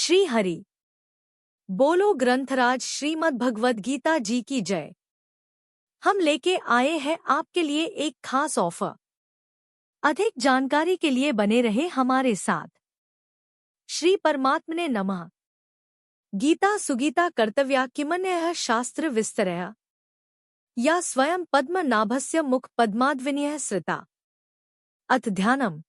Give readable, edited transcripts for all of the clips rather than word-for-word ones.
श्री हरि बोलो ग्रंथराज श्रीमद् भगवद गीता जी की जय। हम लेके आए हैं आपके लिए एक खास ऑफर। अधिक जानकारी के लिए बने रहे हमारे साथ। श्री परमात्मने नमः। गीता सुगीता कर्तव्या किमन्यः शास्त्र विस्तरः या स्वयं पद्मनाभस्य मुख पद्माद्विनयः श्रिता। अथ ध्यानम्।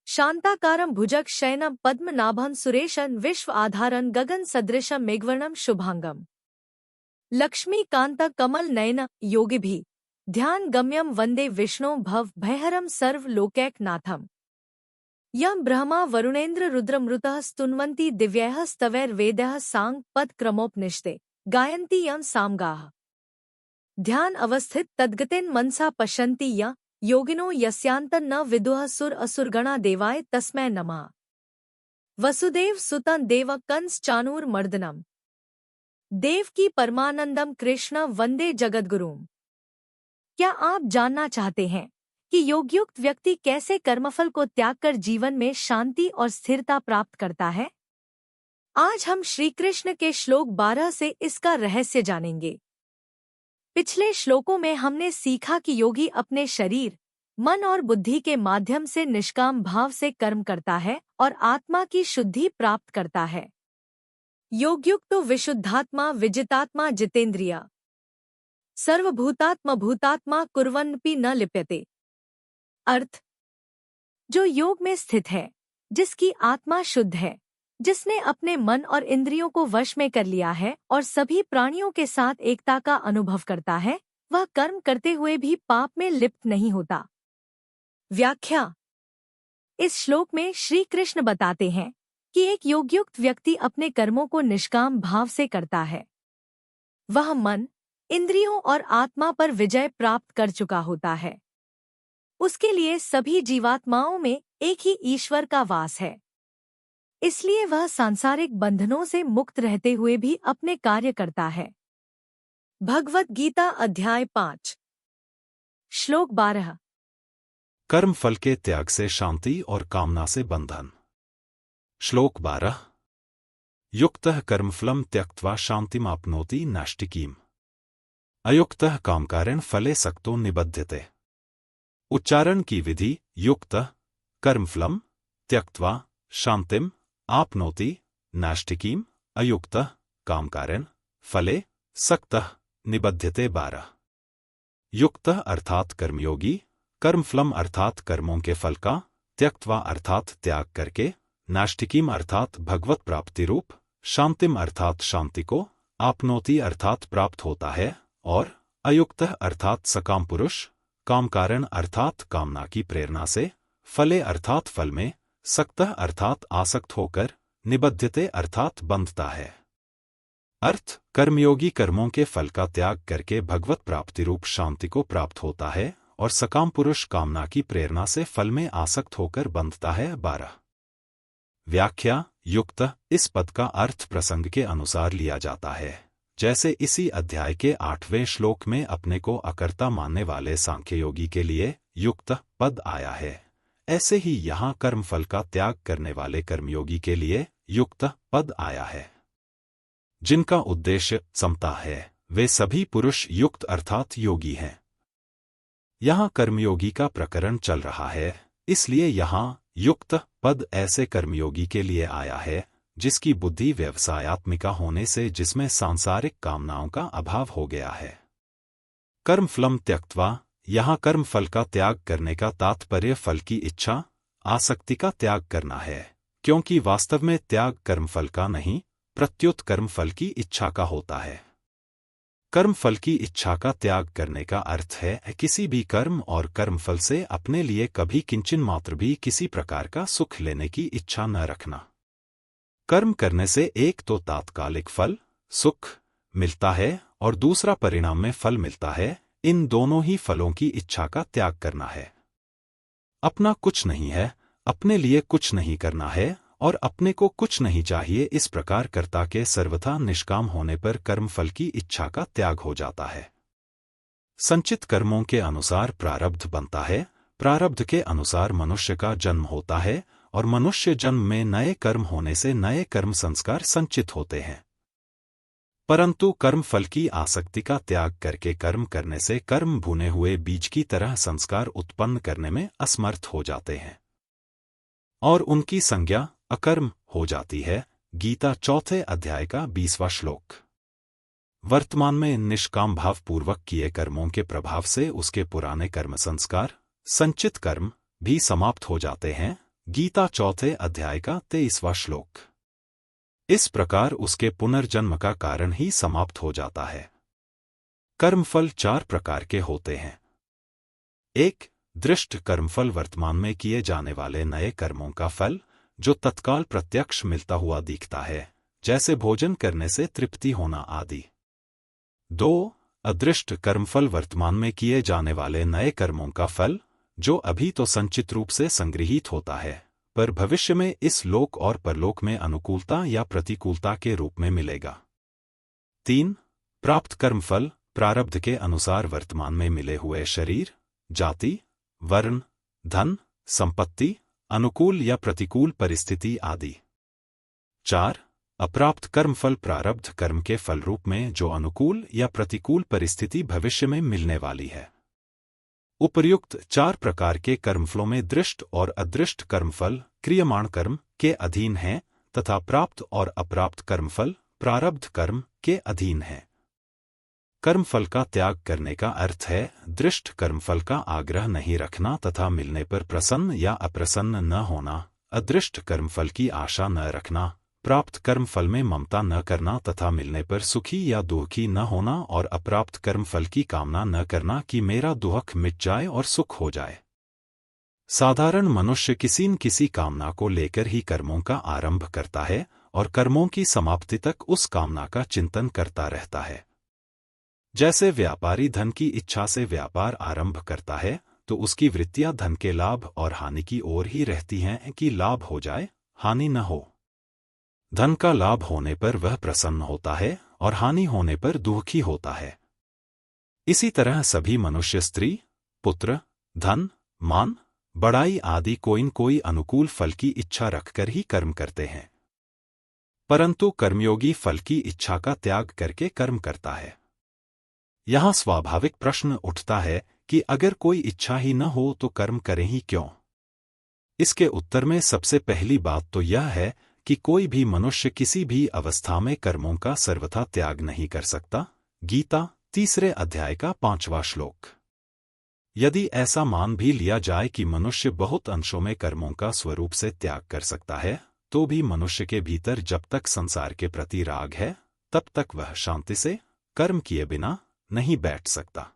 शांताकारं भुजग शयनं पद्मनाभं सुरेशं विश्व आधारं गगन सदृशं मेघवर्णं शुभांगम। लक्ष्मीकांत कमल नयन योगिभिः ध्यान गम्यं वंदे विष्णु भव भयहरं सर्व लोकैकनाथम्। यं ब्रह्मा वरुणेन्द्र रुद्रमृतः स्तुन्वन्ति दिव्यैः स्तवैर्वेदैः सांग पद क्रमोपनिषदे गायन्ति यं सामगाः। ध्यान अवस्थित तद्गतेन मनसा पश्यन्ति यं योगिनो यस्यान्तं न विदुः सुर असुरगणा देवाय तस्मै नमः। वसुदेव सुतं देव कंस चाणूरमर्दनम् देवकी परमानंदम कृष्ण वंदे जगद्गुरुम्। क्या आप जानना चाहते हैं कि योगयुक्त व्यक्ति कैसे कर्मफल को त्याग कर जीवन में शांति और स्थिरता प्राप्त करता है? आज हम श्री कृष्ण के श्लोक 12 से इसका रहस्य जानेंगे। पिछले श्लोकों में हमने सीखा कि योगी अपने शरीर, मन और बुद्धि के माध्यम से निष्काम भाव से कर्म करता है और आत्मा की शुद्धि प्राप्त करता है। योगयुक्तो विशुद्धात्मा विजितात्मा जितेंद्रिया सर्वभूतात्मा भूतात्मा कुर्वन्नपि न लिप्यते। अर्थ, जो योग में स्थित है, जिसकी आत्मा शुद्ध है, जिसने अपने मन और इंद्रियों को वश में कर लिया है और सभी प्राणियों के साथ एकता का अनुभव करता है, वह कर्म करते हुए भी पाप में लिप्त नहीं होता। व्याख्या। इस श्लोक में श्री कृष्ण बताते हैं कि एक योगयुक्त व्यक्ति अपने कर्मों को निष्काम भाव से करता है। वह मन, इंद्रियों और आत्मा पर विजय प्राप्त कर चुका होता है। उसके लिए सभी जीवात्माओं में एक ही ईश्वर का वास है। इसलिए वह सांसारिक बंधनों से मुक्त रहते हुए भी अपने कार्य करता है। भगवद गीता अध्याय 5 श्लोक 12। कर्म फल के त्याग से शांति और कामना से बंधन। श्लोक 12। युक्तः कर्मफलं त्यक्त्वा शान्तिमाप्नोति नैष्ठिकीम् अयुक्तः कामकारेण फले सक्तो निबध्यते। उच्चारण की विधि। युक्तः कर्मफलम त्यक्त्वा शांतिम आपनोति नैष्ठिकीम् अयुक्तः कामकारेण फले सक्तः निबध्यते। 12। युक्तः अर्थात कर्मयोगी, कर्मफलम अर्थात कर्मों के फल का, त्यक्त्वा अर्थात त्याग करके, नैष्ठिकीम अर्थात भगवत प्राप्ति रूप, शांतिम अर्थात शांति को, आपनोति अर्थात प्राप्त होता है, और अयुक्तः अर्थात सकाम पुरुष, कामकारण अर्थात कामना की प्रेरणा से, फले अर्थात फल में, सक्तः अर्थात आसक्त होकर, निबध्यते अर्थात बंधता है। अर्थ, कर्मयोगी कर्मों के फल का त्याग करके भगवत प्राप्ति रूप शांति को प्राप्त होता है और सकाम पुरुष कामना की प्रेरणा से फल में आसक्त होकर बंधता है। 12। व्याख्या। युक्त इस पद का अर्थ प्रसंग के अनुसार लिया जाता है। जैसे इसी अध्याय के 8वें श्लोक में अपने को अकर्ता मानने वाले सांख्य योगी के लिए युक्त पद आया है, ऐसे ही यहाँ कर्मफल का त्याग करने वाले कर्मयोगी के लिए युक्त पद आया है। जिनका उद्देश्य समता है, वे सभी पुरुष युक्त अर्थात योगी हैं। यहाँ कर्मयोगी का प्रकरण चल रहा है, इसलिए यहाँ युक्त पद ऐसे कर्मयोगी के लिए आया है जिसकी बुद्धि व्यवसायात्मिका होने से जिसमें सांसारिक कामनाओं का अभाव हो गया है। कर्मफलम त्यक्त्वा, यहाँ कर्म फल का त्याग करने का तात्पर्य फल की इच्छा, आसक्ति का त्याग करना है, क्योंकि वास्तव में त्याग कर्मफल का नहीं, प्रत्युत कर्मफल की इच्छा का होता है। कर्मफल की इच्छा का त्याग करने का अर्थ है किसी भी कर्म और कर्मफल से अपने लिए कभी किंचन मात्र भी किसी प्रकार का सुख लेने की इच्छा न रखना। कर्म करने से एक तो तात्कालिक फल, सुख मिलता है और दूसरा परिणाम में फल मिलता है। इन दोनों ही फलों की इच्छा का त्याग करना है। अपना कुछ नहीं है, अपने लिए कुछ नहीं करना है और अपने को कुछ नहीं चाहिए। इस प्रकार कर्ता के सर्वथा निष्काम होने पर कर्मफल की इच्छा का त्याग हो जाता है। संचित कर्मों के अनुसार प्रारब्ध बनता है, प्रारब्ध के अनुसार मनुष्य का जन्म होता है और मनुष्य जन्म में नए कर्म होने से नए कर्म संस्कार संचित होते हैं। परंतु कर्म फल की आसक्ति का त्याग करके कर्म करने से कर्म भुने हुए बीज की तरह संस्कार उत्पन्न करने में असमर्थ हो जाते हैं और उनकी संज्ञा अकर्म हो जाती है। गीता चौथे अध्याय का 20वां श्लोक। वर्तमान में निष्काम भाव पूर्वक किए कर्मों के प्रभाव से उसके पुराने कर्म संस्कार संचित कर्म भी समाप्त हो जाते हैं। गीता चौथे अध्याय का 23वां श्लोक। इस प्रकार उसके पुनर्जन्म का कारण ही समाप्त हो जाता है। कर्मफल 4 प्रकार के होते हैं। 1. दृष्ट कर्मफल, वर्तमान में किए जाने वाले नए कर्मों का फल जो तत्काल प्रत्यक्ष मिलता हुआ दिखता है, जैसे भोजन करने से तृप्ति होना आदि। 2. अदृष्ट कर्मफल, वर्तमान में किए जाने वाले नए कर्मों का फल जो अभी तो संचित रूप से संग्रहित होता है पर भविष्य में इस लोक और परलोक में अनुकूलता या प्रतिकूलता के रूप में मिलेगा। 3. प्राप्त कर्मफल, प्रारब्ध के अनुसार वर्तमान में मिले हुए शरीर, जाति, वर्ण, धन, संपत्ति, अनुकूल या प्रतिकूल परिस्थिति आदि। 4. अप्राप्त कर्मफल, प्रारब्ध कर्म के फल रूप में जो अनुकूल या प्रतिकूल परिस्थिति भविष्य में मिलने वाली है। उपर्युक्त 4 प्रकार के कर्मफलों में दृष्ट और अदृष्ट कर्मफल क्रियमाण कर्म के अधीन हैं तथा प्राप्त और अप्राप्त कर्मफल प्रारब्ध कर्म के अधीन हैं। कर्मफल का त्याग करने का अर्थ है दृष्ट कर्मफल का आग्रह नहीं रखना तथा मिलने पर प्रसन्न या अप्रसन्न न होना, अदृष्ट कर्मफल की आशा न रखना, प्राप्त कर्मफल में ममता न करना तथा मिलने पर सुखी या दुखी न होना और अप्राप्त कर्मफल की कामना न करना कि मेरा दुख मिट जाए और सुख हो जाए। साधारण मनुष्य किसी न किसी कामना को लेकर ही कर्मों का आरंभ करता है और कर्मों की समाप्ति तक उस कामना का चिंतन करता रहता है। जैसे व्यापारी धन की इच्छा से व्यापार आरंभ करता है तो उसकी वृत्तियां धन के लाभ और हानि की ओर ही रहती हैं कि लाभ हो जाए, हानि न हो। धन का लाभ होने पर वह प्रसन्न होता है और हानि होने पर दुखी होता है। इसी तरह सभी मनुष्य स्त्री, पुत्र, धन, मान, बड़ाई आदि कोई न कोई अनुकूल फल की इच्छा रखकर ही कर्म करते हैं, परंतु कर्मयोगी फल की इच्छा का त्याग करके कर्म करता है। यहाँ स्वाभाविक प्रश्न उठता है कि अगर कोई इच्छा ही न हो तो कर्म करें ही क्यों? इसके उत्तर में सबसे पहली बात तो यह है कि कोई भी मनुष्य किसी भी अवस्था में कर्मों का सर्वथा त्याग नहीं कर सकता। गीता 3 अध्याय का 5वां श्लोक। यदि ऐसा मान भी लिया जाए कि मनुष्य बहुत अंशों में कर्मों का स्वरूप से त्याग कर सकता है, तो भी मनुष्य के भीतर जब तक संसार के प्रति राग है तब तक वह शांति से कर्म किए बिना नहीं बैठ सकता।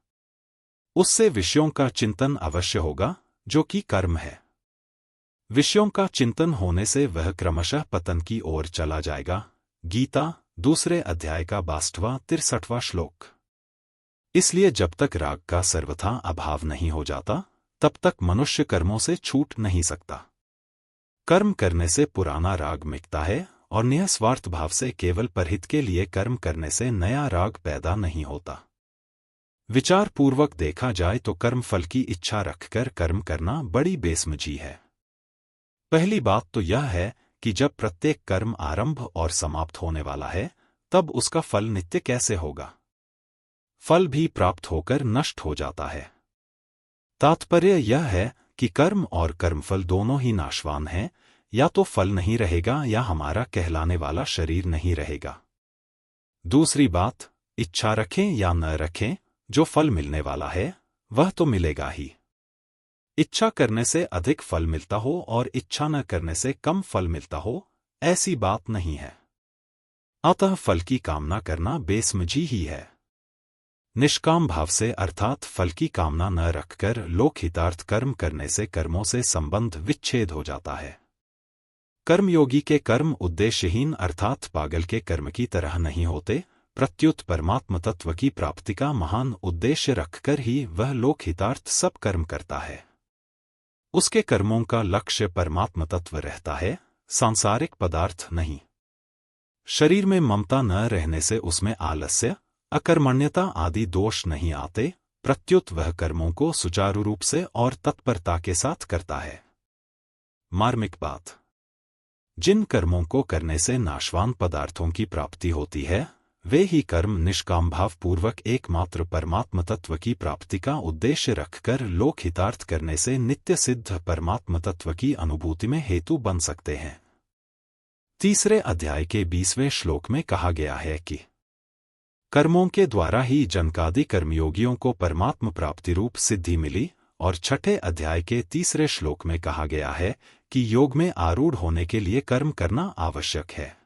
उससे विषयों का चिंतन अवश्य होगा जो कि कर्म है। विषयों का चिंतन होने से वह क्रमशः पतन की ओर चला जाएगा। गीता 2 अध्याय का 62-63वां श्लोक। इसलिए जब तक राग का सर्वथा अभाव नहीं हो जाता तब तक मनुष्य कर्मों से छूट नहीं सकता। कर्म करने से पुराना राग मिटता है और निःस्वार्थ भाव से केवल परहित के लिए कर्म करने से नया राग पैदा नहीं होता। विचार पूर्वक देखा जाए तो कर्म फल की इच्छा रखकर कर्म करना बड़ी बेसमझी है। पहली बात तो यह है कि जब प्रत्येक कर्म आरंभ और समाप्त होने वाला है तब उसका फल नित्य कैसे होगा? फल भी प्राप्त होकर नष्ट हो जाता है। तात्पर्य यह है कि कर्म और कर्मफल दोनों ही नाशवान हैं, या तो फल नहीं रहेगा या हमारा कहलाने वाला शरीर नहीं रहेगा। दूसरी बात, इच्छा रखें या न रखें, जो फल मिलने वाला है वह तो मिलेगा ही। इच्छा करने से अधिक फल मिलता हो और इच्छा न करने से कम फल मिलता हो, ऐसी बात नहीं है। अतः फल की कामना करना बेसमझी ही है। निष्काम भाव से अर्थात फल की कामना न रखकर लोकहितार्थ कर्म करने से कर्मों से संबंध विच्छेद हो जाता है। कर्मयोगी के कर्म उद्देश्यहीन अर्थात पागल के कर्म की तरह नहीं होते, प्रत्युत परमात्म तत्व की प्राप्ति का महान उद्देश्य रखकर ही वह लोकहितार्थ सब कर्म करता है। उसके कर्मों का लक्ष्य परमात्म तत्व रहता है, सांसारिक पदार्थ नहीं। शरीर में ममता न रहने से उसमें आलस्य, अकर्मण्यता आदि दोष नहीं आते, प्रत्युत वह कर्मों को सुचारू रूप से और तत्परता के साथ करता है। मार्मिक बात। जिन कर्मों को करने से नाशवान पदार्थों की प्राप्ति होती है, वे ही कर्म निष्काम भावपूर्वक एकमात्र परमात्म तत्व की प्राप्ति का उद्देश्य रखकर लोकहितार्थ करने से नित्य सिद्ध परमात्म तत्व की अनुभूति में हेतु बन सकते हैं। तीसरे अध्याय के 20वें श्लोक में कहा गया है कि कर्मों के द्वारा ही जनकादि कर्मयोगियों को परमात्म प्राप्ति रूप सिद्धि मिली, और छठे अध्याय के 3 श्लोक में कहा गया है कि योग में आरूढ़ होने के लिए कर्म करना आवश्यक है।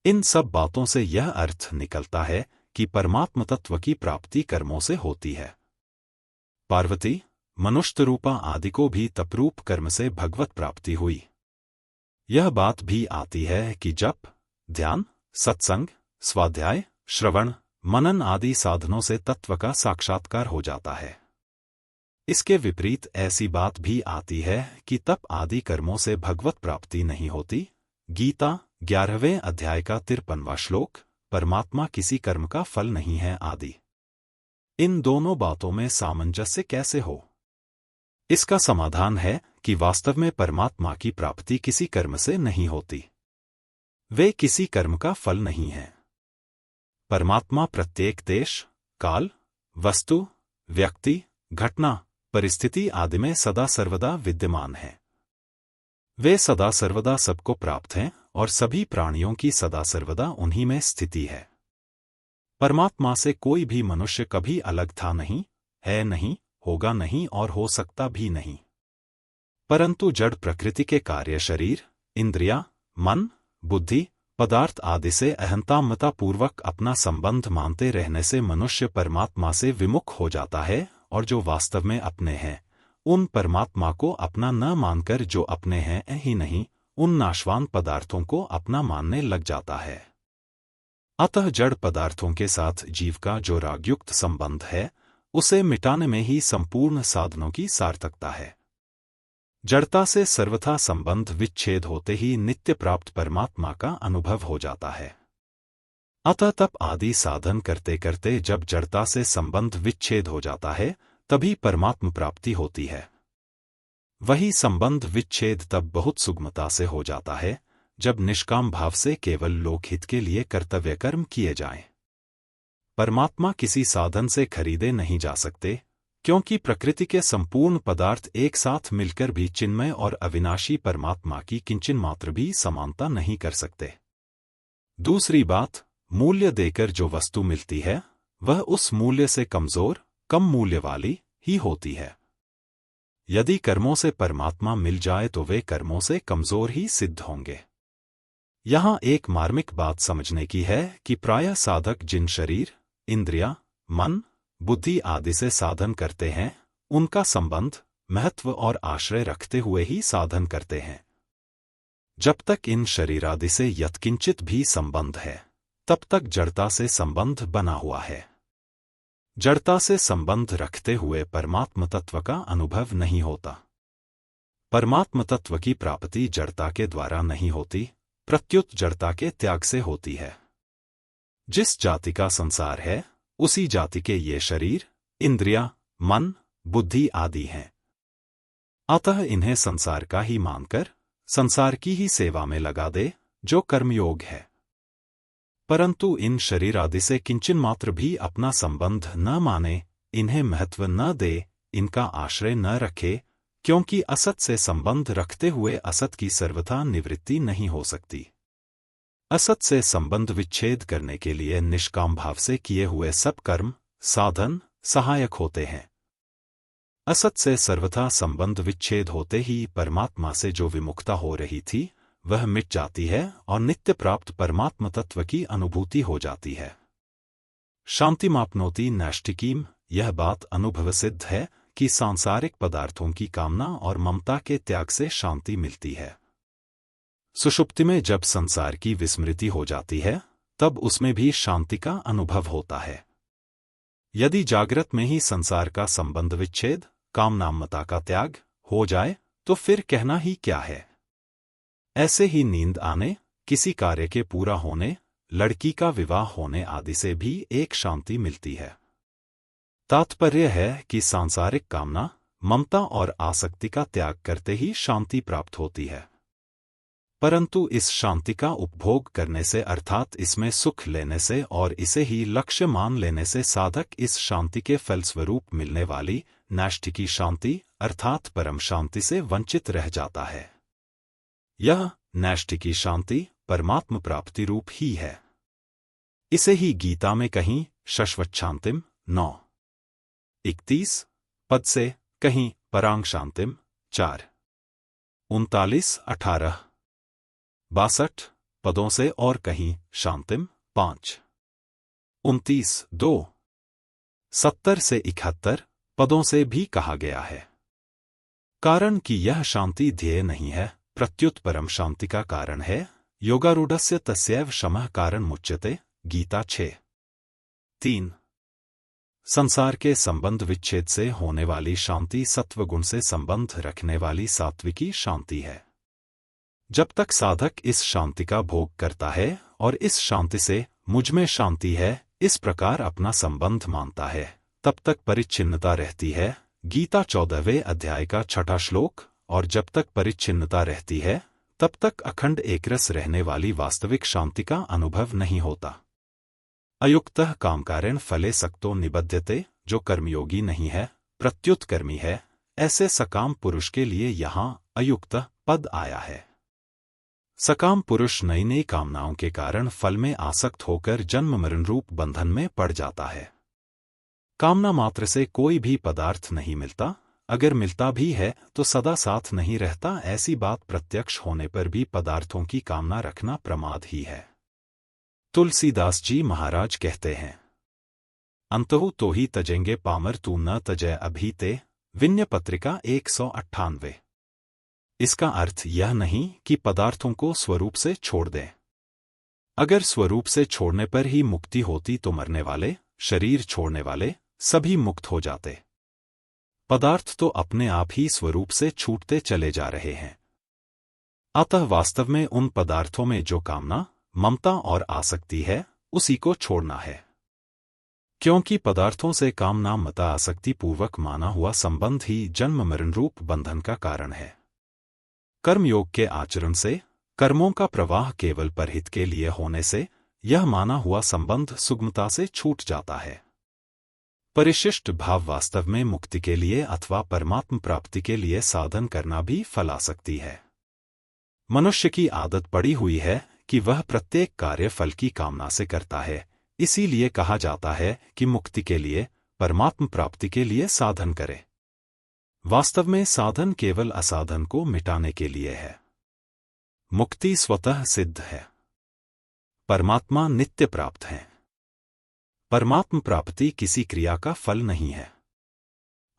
इन सब बातों से यह अर्थ निकलता है कि परमात्म तत्व की प्राप्ति कर्मों से होती है। पार्वती, मनुष्य रूपा आदि को भी तपरूप कर्म से भगवत प्राप्ति हुई। यह बात भी आती है कि जप, ध्यान, सत्संग, स्वाध्याय, श्रवण, मनन आदि साधनों से तत्व का साक्षात्कार हो जाता है। इसके विपरीत ऐसी बात भी आती है कि तप आदि कर्मों से भगवत प्राप्ति नहीं होती। गीता 11वें अध्याय का 53वां श्लोक, परमात्मा किसी कर्म का फल नहीं है आदि। इन दोनों बातों में सामंजस्य कैसे हो? इसका समाधान है कि वास्तव में परमात्मा की प्राप्ति किसी कर्म से नहीं होती। वे किसी कर्म का फल नहीं है। परमात्मा प्रत्येक देश, काल, वस्तु, व्यक्ति, घटना, परिस्थिति आदि में सदा सर्वदा विद्यमान है। वे सदा सर्वदा सबको प्राप्त हैं और सभी प्राणियों की सदा सर्वदा उन्हीं में स्थिति है। परमात्मा से कोई भी मनुष्य कभी अलग था नहीं, है नहीं, होगा नहीं और हो सकता भी नहीं। परंतु जड़ प्रकृति के कार्य शरीर, इंद्रिया, मन, बुद्धि, पदार्थ आदि से अहंता पूर्वक अपना संबंध मानते रहने से मनुष्य परमात्मा से विमुख हो जाता है, और जो वास्तव में अपने हैं उन परमात्मा को अपना न मानकर जो अपने हैं ही नहीं, उन नाशवान पदार्थों को अपना मानने लग जाता है। अतः जड़ पदार्थों के साथ जीव का जो रागयुक्त संबंध है, उसे मिटाने में ही संपूर्ण साधनों की सार्थकता है। जड़ता से सर्वथा संबंध विच्छेद होते ही नित्य प्राप्त परमात्मा का अनुभव हो जाता है। अतः तप आदि साधन करते करते जब जड़ता से संबंध विच्छेद हो जाता है, तभी परमात्म प्राप्ति होती है। वही संबंध विच्छेद तब बहुत सुगमता से हो जाता है जब निष्काम भाव से केवल लोकहित के लिए कर्तव्य कर्म किए जाएं। परमात्मा किसी साधन से खरीदे नहीं जा सकते, क्योंकि प्रकृति के संपूर्ण पदार्थ एक साथ मिलकर भी चिन्मय और अविनाशी परमात्मा की किंचन मात्र भी समानता नहीं कर सकते। दूसरी बात, मूल्य देकर जो वस्तु मिलती है, वह उस मूल्य से कमजोर, कम मूल्य वाली ही होती है। यदि कर्मों से परमात्मा मिल जाए तो वे कर्मों से कमजोर ही सिद्ध होंगे। यहाँ एक मार्मिक बात समझने की है कि प्रायः साधक जिन शरीर, इंद्रिया, मन, बुद्धि आदि से साधन करते हैं, उनका संबंध, महत्व और आश्रय रखते हुए ही साधन करते हैं। जब तक इन शरीरादि से यत्किंचित भी संबंध है, तब तक जड़ता से संबंध बना हुआ है। जड़ता से संबंध रखते हुए परमात्म तत्व का अनुभव नहीं होता। परमात्म तत्व की प्राप्ति जड़ता के द्वारा नहीं होती, प्रत्युत जड़ता के त्याग से होती है। जिस जाति का संसार है, उसी जाति के ये शरीर, इंद्रिया, मन, बुद्धि आदि हैं। अतः इन्हें संसार का ही मानकर संसार की ही सेवा में लगा दे, जो कर्मयोग है। परंतु इन शरीर आदि से किंचन मात्र भी अपना संबंध न माने, इन्हें महत्व न दे, इनका आश्रय न रखे, क्योंकि असत से संबंध रखते हुए असत की सर्वथा निवृत्ति नहीं हो सकती। असत से संबंध विच्छेद करने के लिए निष्काम भाव से किए हुए सब कर्म, साधन सहायक होते हैं। असत से सर्वथा संबंध विच्छेद होते ही परमात्मा से जो विमुखता हो रही थी, वह मिट जाती है और नित्य प्राप्त परमात्म तत्व की अनुभूति हो जाती है। शांतिमाप्नोति नैष्टिकीम, यह बात अनुभव सिद्ध है कि सांसारिक पदार्थों की कामना और ममता के त्याग से शांति मिलती है। सुषुप्ति में जब संसार की विस्मृति हो जाती है, तब उसमें भी शांति का अनुभव होता है। यदि जागृत में ही संसार का संबंध विच्छेद, कामना ममता का त्याग हो जाए, तो फिर कहना ही क्या है। ऐसे ही नींद आने, किसी कार्य के पूरा होने, लड़की का विवाह होने आदि से भी एक शांति मिलती है। तात्पर्य है कि सांसारिक कामना, ममता और आसक्ति का त्याग करते ही शांति प्राप्त होती है। परंतु इस शांति का उपभोग करने से अर्थात इसमें सुख लेने से और इसे ही लक्ष्य मान लेने से साधक इस शांति के फलस्वरूप मिलने वाली नैष्ठिकी शांति अर्थात परम शांति से वंचित रह जाता है। यह नैष्ठिकी शांति परमात्म प्राप्ति रूप ही है। इसे ही गीता में कहीं शाश्वत शांतिम 9:31 पद से, कहीं परांग शांतिम 4:39-18 62 पदों से और कहीं शांतिम 5:29-2 70 से 71 पदों से भी कहा गया है। कारण कि यह शांति ध्येय नहीं है, प्रत्युत परम शांति का कारण है। योगारूढ़स्य तस्यैव शमः कारण मुच्यते, गीता 6:3। संसार के संबंध विच्छेद से होने वाली शांति सत्वगुण से संबंध रखने वाली सात्विकी शांति है। जब तक साधक इस शांति का भोग करता है और इस शांति से मुझ में शांति है इस प्रकार अपना संबंध मानता है, तब तक परिच्छिन्नता रहती है। गीता 14वें अध्याय का 6वां श्लोक। और जब तक परिच्छिन्नता रहती है तब तक अखंड एकरस रहने वाली वास्तविक शांति का अनुभव नहीं होता। अयुक्तः कामकारेण फले सक्तो निबध्यते, जो कर्मयोगी नहीं है प्रत्युत कर्मी है, ऐसे सकाम पुरुष के लिए यहाँ अयुक्त पद आया है। सकाम पुरुष नई नई कामनाओं के कारण फल में आसक्त होकर जन्म मरण रूप बंधन में पड़ जाता है। कामना मात्र से कोई भी पदार्थ नहीं मिलता, अगर मिलता भी है तो सदा साथ नहीं रहता। ऐसी बात प्रत्यक्ष होने पर भी पदार्थों की कामना रखना प्रमाद ही है। तुलसीदास जी महाराज कहते हैं, अंतहु तो ही तजेंगे पामर तू न तजय अभी ते, विन्य पत्रिका 198। इसका अर्थ यह नहीं कि पदार्थों को स्वरूप से छोड़ दें। अगर स्वरूप से छोड़ने पर ही मुक्ति होती तो मरने वाले, शरीर छोड़ने वाले सभी मुक्त हो जाते। पदार्थ तो अपने आप ही स्वरूप से छूटते चले जा रहे हैं। अतः वास्तव में उन पदार्थों में जो कामना, ममता और आसक्ति है उसी को छोड़ना है। क्योंकि पदार्थों से कामना मता आसक्ति पूर्वक माना हुआ संबंध ही जन्म मरण रूप बंधन का कारण है। कर्मयोग के आचरण से, कर्मों का प्रवाह केवल परहित के लिए होने से यह माना हुआ संबंध सुगमता से छूट जाता है। परिशिष्ट भाव वास्तव में मुक्ति के लिए अथवा परमात्म प्राप्ति के लिए साधन करना भी फलासक्ति है। मनुष्य की आदत पड़ी हुई है कि वह प्रत्येक कार्य फल की कामना से करता है। इसीलिए कहा जाता है कि मुक्ति के लिए, परमात्म प्राप्ति के लिए साधन करे। वास्तव में साधन केवल असाधन को मिटाने के लिए है। मुक्ति स्वतः सिद्ध है। परमात्मा नित्य प्राप्त है। परमात्म प्राप्ति किसी क्रिया का फल नहीं है।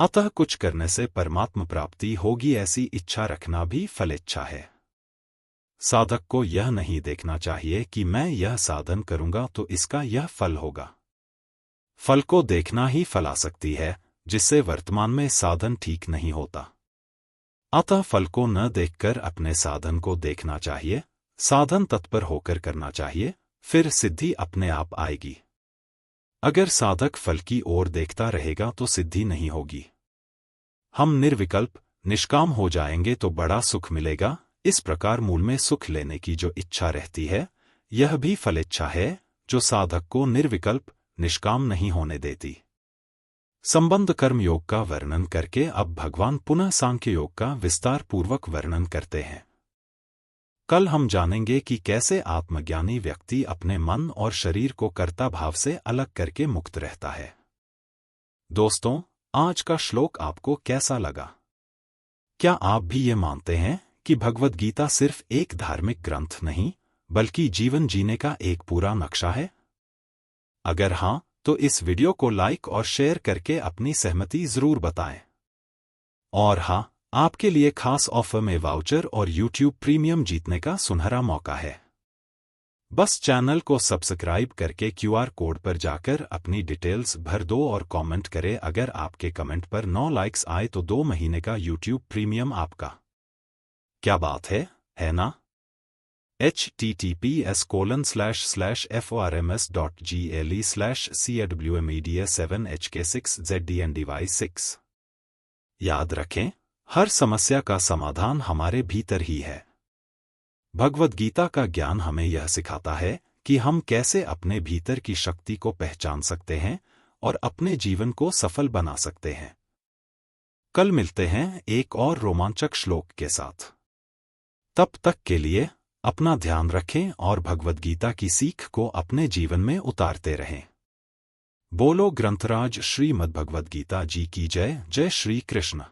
अतः कुछ करने से परमात्म प्राप्ति होगी ऐसी इच्छा रखना भी फलेच्छा है। साधक को यह नहीं देखना चाहिए कि मैं यह साधन करूंगा तो इसका यह फल होगा। फल को देखना ही फलासक्ति है, जिससे वर्तमान में साधन ठीक नहीं होता। अतः फल को न देखकर अपने साधन को देखना चाहिए, साधन तत्पर होकर करना चाहिए, फिर सिद्धि अपने आप आएगी। अगर साधक फल की ओर देखता रहेगा तो सिद्धि नहीं होगी। हम निर्विकल्प, निष्काम हो जाएंगे तो बड़ा सुख मिलेगा। इस प्रकार मूल में सुख लेने की जो इच्छा रहती है, यह भी फलेच्छा है, जो साधक को निर्विकल्प, निष्काम नहीं होने देती। संबंध कर्म योग का वर्णन करके अब भगवान पुनः सांख्य योग का विस्तार पूर्वक वर्णन करते हैं। कल हम जानेंगे कि कैसे आत्मज्ञानी व्यक्ति अपने मन और शरीर को कर्ता भाव से अलग करके मुक्त रहता है। दोस्तों, आज का श्लोक आपको कैसा लगा? क्या आप भी ये मानते हैं कि भगवद गीता सिर्फ एक धार्मिक ग्रंथ नहीं, बल्कि जीवन जीने का एक पूरा नक्शा है? अगर हां, तो इस वीडियो को लाइक और शेयर करके अपनी सहमति जरूर बताएं। और हां, आपके लिए खास ऑफर में वाउचर और YouTube प्रीमियम जीतने का सुनहरा मौका है। बस चैनल को सब्सक्राइब करके QR कोड पर जाकर अपनी डिटेल्स भर दो और कमेंट करें। अगर आपके कमेंट पर 9 लाइक्स आए तो 2 महीने का YouTube प्रीमियम आपका। क्या बात है ना? https://forms.gle/cwmedia7hk6zdndy6 याद रखें, हर समस्या का समाधान हमारे भीतर ही है। भगवद गीता का ज्ञान हमें यह सिखाता है कि हम कैसे अपने भीतर की शक्ति को पहचान सकते हैं और अपने जीवन को सफल बना सकते हैं। कल मिलते हैं एक और रोमांचक श्लोक के साथ। तब तक के लिए अपना ध्यान रखें और भगवद गीता की सीख को अपने जीवन में उतारते रहें। बोलो ग्रंथराज श्रीमद् भगवद गीता जी की जय। जय श्री कृष्ण।